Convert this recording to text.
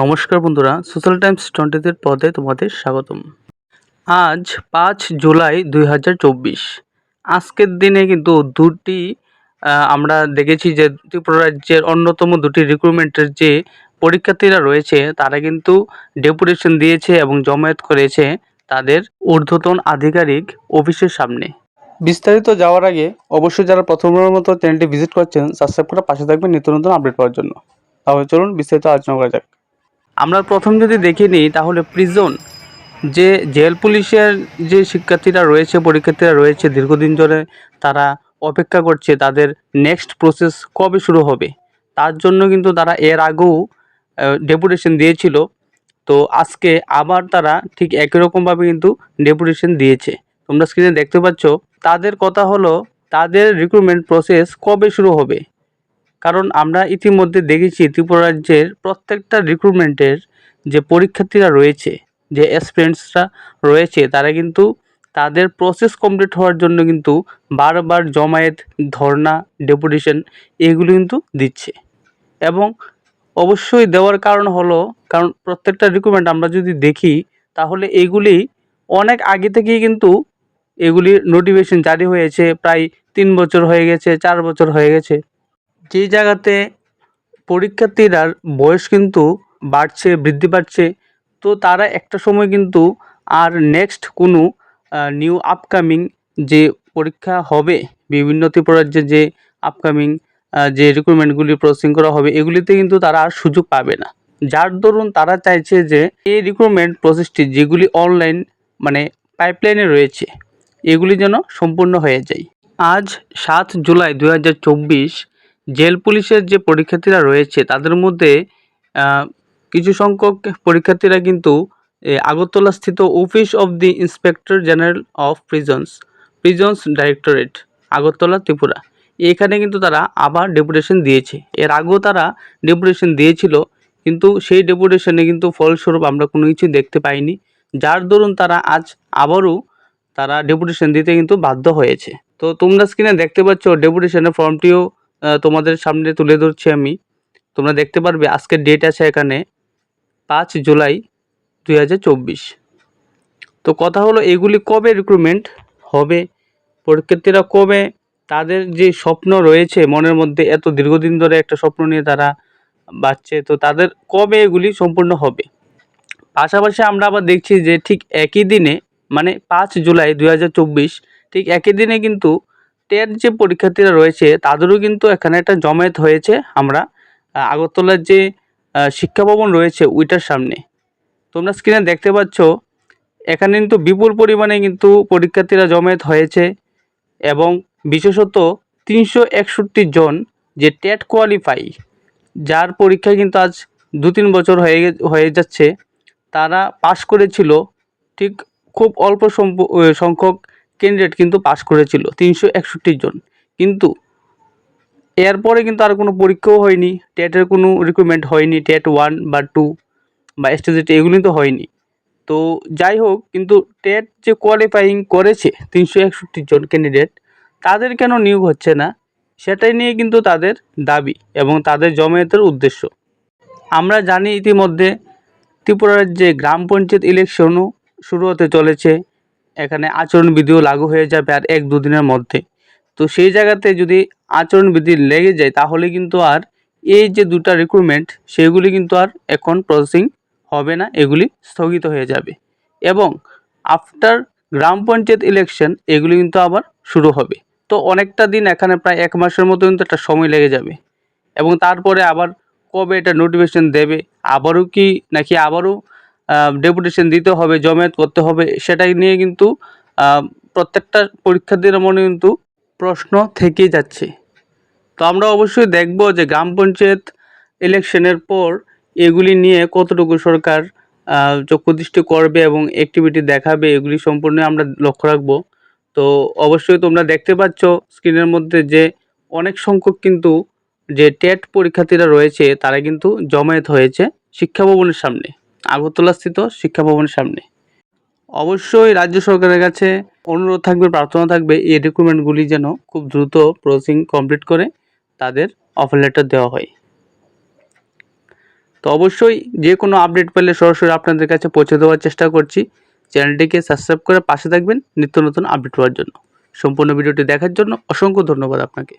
নমস্কার বন্ধুরা, social Times 20 পদে তোমাদের স্বাগতম। আজ 5 জুলাই 2024। আজকের দিনে কিন্তু দুটি আমরা দেখেছি যে ত্রিপুরা রাজ্যের অন্যতম দুটি রিক্রুটমেন্টের যে পরীক্ষার্থীরা রয়েছে তারা কিন্তু ডেপুটেশন দিয়েছে এবং জমায়েত করেছে তাদের ঊর্ধ্বতন আধিকারিক অফিসের সামনে। বিস্তারিত যাওয়ার আগে অবশ্যই যারা প্রথমবারের মতো চ্যানেলটি ভিজিট করছেন সাবস্ক্রাইব করে পাশে থাকবেন নিত্য নতুন আপডেট পাওয়ার জন্য। তাহলে চলুন বিস্তারিত আলোচনা করা যাক। আমরা প্রথম যদি দেখে নিই তাহলে প্রিজন যে জেল পুলিশের যে শিক্ষার্থীরা রয়েছে, পরীক্ষার্থীরা রয়েছে, দীর্ঘদিন ধরে তারা অপেক্ষা করছে তাদের নেক্সট প্রসেস কবে শুরু হবে। তার জন্য কিন্তু তারা এর আগেও ডেপুটেশন দিয়েছিল। তো আজকে আবার তারা ঠিক একই রকমভাবে কিন্তু ডেপুটেশন দিয়েছে। তোমরা স্ক্রিনে দেখতে পাচ্ছ। তাদের কথা হলো তাদের রিক্রুটমেন্ট প্রসেস কবে শুরু হবে। কারণ আমরা ইতিমধ্যে দেখেছি ত্রিপুরা রাজ্যের প্রত্যেকটা রিক্রুটমেন্টের যে পরীক্ষার্থীরা রয়েছে, যে অ্যাসপিরেন্টসরা রয়েছে, তারা কিন্তু তাদের প্রসেস কমপ্লিট হওয়ার জন্য কিন্তু বারবার জমায়েত, ধর্না, ডেপুটেশন এগুলো কিন্তু দিচ্ছে। এবং অবশ্যই দেওয়ার কারণ হলো কারণ প্রত্যেকটা রিক্রুটমেন্ট আমরা যদি দেখি তাহলে এগুলি অনেক আগে থেকেই কিন্তু এগুলির নোটিফিকেশন জারি হয়েছে। প্রায় 3 বছর হয়ে গেছে, 4 বছর হয়ে গেছে। যেই জায়গাতে পরীক্ষার্থীরার বয়স কিন্তু বাড়ছে, বৃদ্ধি পাচ্ছে, তো তারা একটা সময় কিন্তু আর নেক্সট কোনো নিউ আপকামিং যে পরীক্ষা হবে, বিভিন্ন ত্রিপুরা রাজ্যে যে আপকামিং যে রিক্রুটমেন্টগুলি প্রসেসিং করা হবে, এগুলিতে কিন্তু তারা আর সুযোগ পাবে না। যার দরুন তারা চাইছে যে এই রিক্রুটমেন্ট প্রসেসটি যেগুলি অনলাইন মানে পাইপলাইনে রয়েছে এগুলি যেন সম্পূর্ণ হয়ে যায়। আজ 7 জুলাই 2024 জেল পুলিশের যে পরীক্ষার্থীরা রয়েছে তাদের মধ্যে কিছু সংখ্যক পরীক্ষার্থীরা কিন্তু আগরতলাস্থিত office of the inspector general of prisons directorate, Agartala, Tripura, এখানে কিন্তু তারা আবার ডেপুটেশন দিয়েছে। এর আগেও তারা ডেপুটেশন দিয়েছিল, কিন্তু সেই ডেপুটেশনে কিন্তু ফলস্বরূপ আমরা কোনো কিছু দেখতে পাইনি। যার দরুন তারা আজ আবারও তারা ডেপুটেশন দিতে কিন্তু বাধ্য হয়েছে। তো তোমরা স্ক্রিনে দেখতে পাচ্ছ ডেপুটেশনের ফর্মটিও তোমাদের সামনে তুলে ধরছি আমি। তোমরা দেখতে পারবে আজকের ডেট আছে এখানে 5 জুলাই 2024। তো কথা হলো এগুলি কবে রিক্রুটমেন্ট হবে, পরীক্ষার্থীরা কবে তাদের যে স্বপ্ন রয়েছে মনের মধ্যে, এত দীর্ঘদিন ধরে একটা স্বপ্ন নিয়ে তারা বাঁচছে, তো তাদের কবে এগুলি সম্পূর্ণ হবে। পাশাপাশি আমরা আবার দেখছি যে ঠিক একই দিনে মানে 5 জুলাই 2024 ঠিক একই দিনে কিন্তু টেট যে পরীক্ষার্থীরা রয়েছে তাদেরও কিন্তু এখানে একটা জমায়েত হয়েছে। আমরা আগরতলার যে শিক্ষা ভবন রয়েছে ওইটার সামনে তোমরা স্ক্রিনে দেখতে পাচ্ছ। এখানে কিন্তু বিপুল পরিমাণে কিন্তু পরীক্ষার্থীরা জমায়েত হয়েছে এবং বিশেষত 361 জন যে টেট কোয়ালিফাই, যার পরীক্ষায় কিন্তু আজ 2-3 বছর হয়ে যাচ্ছে, তারা পাশ করেছিল। ঠিক খুব অল্প সংখ্যক ক্যান্ডিডেট কিন্তু পাশ করেছিল, 361 জন। কিন্তু এরপরে কিন্তু আর কোনো পরীক্ষাও হয়নি, টেটের কোনো রিক্রুটমেন্ট হয়নি, টেট 1 বা 2 বা এসটিজিটি এগুলি তো হয়নি। তো যাই হোক, কিন্তু টেট যে কোয়ালিফাইং করেছে 361 জন ক্যান্ডিডেট, তাদের কেন নিয়োগ হচ্ছে না সেটাই নিয়ে কিন্তু তাদের দাবি এবং তাদের জমায়েতের উদ্দেশ্য। আমরা জানি ইতিমধ্যে ত্রিপুরা রাজ্যে গ্রাম পঞ্চায়েত ইলেকশনও শুরু হতে চলেছে। এখানে আচরণবিধিও লাগু হয়ে যাবে আর 1-2 দিনের মধ্যে। তো সেই জায়গাতে যদি আচরণবিধি লেগে যায় তাহলে কিন্তু আর এই যে দুটা রিক্রুটমেন্ট সেগুলি কিন্তু আর এখন প্রসেসিং হবে না, এগুলি স্থগিত হয়ে যাবে। এবং আফটার গ্রাম পঞ্চায়েত ইলেকশন এগুলি কিন্তু আবার শুরু হবে। তো অনেকটা দিন, এখানে প্রায় 1 মাসের মতো কিন্তু একটা সময় লেগে যাবে। এবং তারপরে আবার কবে এটা নোটিফিকেশন দেবে, আবারও কি নাকি আবারও ডেপুটেশন দিতে হবে, জমায়েত করতে হবে, সেটাই নিয়ে কিন্তু প্রত্যেকটা পরীক্ষার্থীর মনে কিন্তু প্রশ্ন থেকেই যাচ্ছে। তো আমরা অবশ্যই দেখব যে গ্রাম পঞ্চায়েত ইলেকশনের পর এগুলি নিয়ে কতটুকু সরকার চক্ষুদৃষ্টি করবে এবং অ্যাক্টিভিটি দেখাবে, এগুলি সম্পূর্ণ আমরা লক্ষ্য রাখব। তো অবশ্যই তোমরা দেখতে পাচ্ছ স্ক্রিনের মধ্যে যে অনেক সংখ্যক কিন্তু যে টেট পরীক্ষার্থীরা রয়েছে তারা কিন্তু জমায়েত হয়েছে শিক্ষা ভবনের সামনে, আগরতলাস্থিত শিক্ষা ভবনের সামনে। অবশ্যই রাজ্য সরকারের কাছে অনুরোধ থাকবে, প্রার্থনা থাকবে এই রিক্রুটমেন্টগুলি যেন খুব দ্রুত প্রসেসিং কমপ্লিট করে তাদের অফার লেটার দেওয়া হয়। তো অবশ্যই যে কোনো আপডেট পেলে সরাসরি আপনাদের কাছে পৌঁছে দেওয়ার চেষ্টা করছি। চ্যানেলটিকে সাবস্ক্রাইব করে পাশে থাকবেন নিত্য নতুন আপডেট পাওয়ার জন্য। সম্পূর্ণ ভিডিওটি দেখার জন্য অসংখ্য ধন্যবাদ আপনাকে।